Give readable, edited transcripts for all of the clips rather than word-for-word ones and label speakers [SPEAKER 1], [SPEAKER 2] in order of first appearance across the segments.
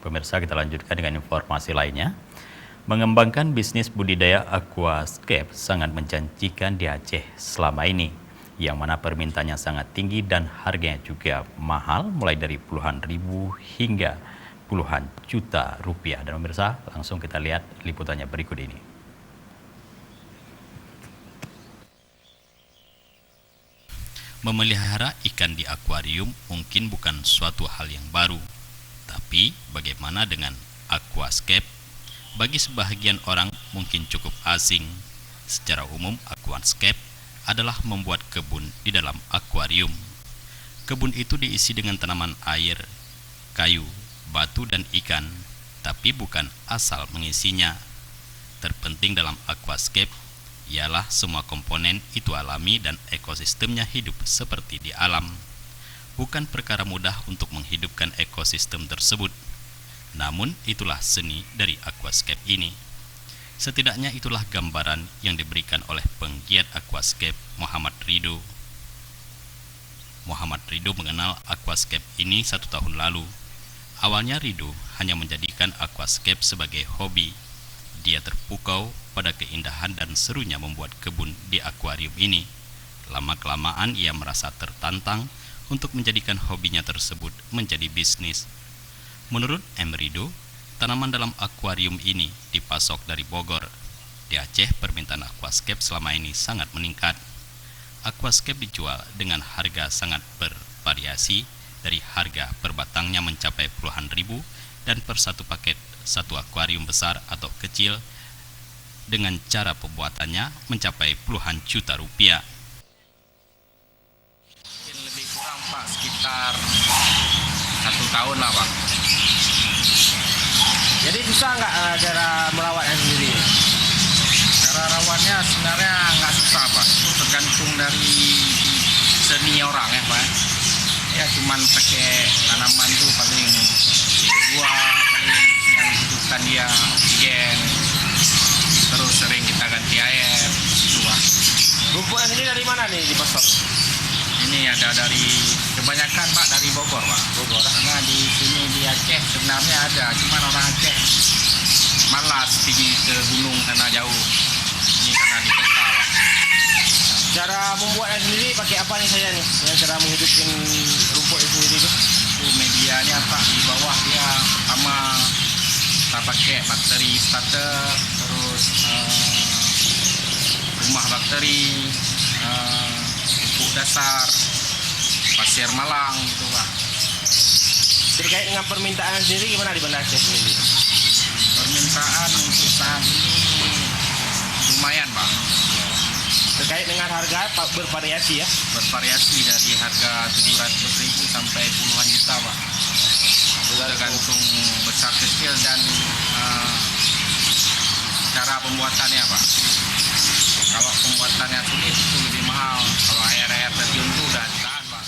[SPEAKER 1] Pemirsa, kita lanjutkan dengan informasi lainnya. Mengembangkan bisnis budidaya aquascape sangat menjanjikan di Aceh selama ini, yang mana permintaannya sangat tinggi dan harganya juga mahal, mulai dari puluhan ribu hingga puluhan juta rupiah. Dan pemirsa, langsung kita lihat liputannya berikut ini. Memelihara ikan di akuarium mungkin bukan suatu hal yang baru, tapi bagaimana dengan aquascape? Bagi sebahagian orang mungkin cukup asing. Secara umum, aquascape adalah membuat kebun di dalam akuarium. Kebun itu diisi dengan tanaman air, kayu, batu, dan ikan, tapi bukan asal mengisinya. Terpenting dalam aquascape ialah semua komponen itu alami dan ekosistemnya hidup seperti di alam. Bukan perkara mudah untuk menghidupkan ekosistem tersebut. Namun itulah seni dari aquascape ini. Setidaknya itulah gambaran yang diberikan oleh penggiat aquascape Muhammad Ridho. Muhammad Ridho mengenal aquascape ini 1 tahun lalu. Awalnya Ridho hanya menjadikan aquascape sebagai hobi. Dia terpukau pada keindahan dan serunya membuat kebun di akuarium ini. Lama-kelamaan ia merasa tertantang untuk menjadikan hobinya tersebut menjadi bisnis. Menurut M. Ridho, tanaman dalam akuarium ini dipasok dari Bogor. Di Aceh, permintaan aquascape selama ini sangat meningkat. Aquascape dijual dengan harga sangat bervariasi, dari harga per batangnya mencapai puluhan ribu, dan per satu paket satu akuarium besar atau kecil dengan cara pembuatannya mencapai puluhan juta rupiah.
[SPEAKER 2] Lebih kurang Pak, sekitar 1 tahun lah Pak.
[SPEAKER 3] Jadi susah nggak cara merawatnya sendiri?
[SPEAKER 2] Cara rawatnya sebenarnya nggak susah Pak, tergantung dari seni orang ya Pak. Ya cuman pakai tanaman tuh paling CO2 paling yang hidupkan dia oksigen, terus sering kita ganti air gitu Pak.
[SPEAKER 3] Rumputnya sendiri dari mana nih dipasok?
[SPEAKER 2] Ini ada dari kebanyakan Pak dari Bogor Pak.
[SPEAKER 3] Bogor.
[SPEAKER 2] Karena di sini di Aceh sebenarnya ada, cuman orang Aceh malas pergi ke gunung karena jauh. Ini karena di kota Pak.
[SPEAKER 3] Cara membuatnya sendiri pakai apa nih saya nih? Yang cara menghidupin rumputnya sendiri itu?
[SPEAKER 2] Itu medianya Pak, di bawah dia pertama kita pakai bakteri starter, terus rumah bakteri, pupuk dasar, pasir malang gitu Pak.
[SPEAKER 3] Terkait dengan permintaan sendiri gimana di Banda Aceh sendiri?
[SPEAKER 2] Permintaan untuk saat ini lumayan Pak.
[SPEAKER 3] Terkait dengan harga bervariasi ya?
[SPEAKER 2] Bervariasi dari harga 700.000 sampai puluhan juta Pak. Tergantung besar kecil dan cara pembuatannya Pak. Kalau pembuatannya sulit itu lebih mahal. Kalau air terjun itu udah tahan Pak.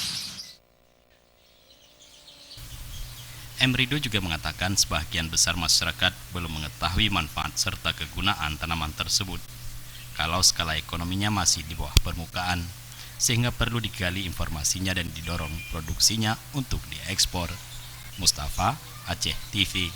[SPEAKER 1] M. Ridho juga mengatakan sebagian besar masyarakat belum mengetahui manfaat serta kegunaan tanaman tersebut. Kalau skala ekonominya masih di bawah permukaan, sehingga perlu digali informasinya dan didorong produksinya untuk diekspor. Mustafa, Aceh TV.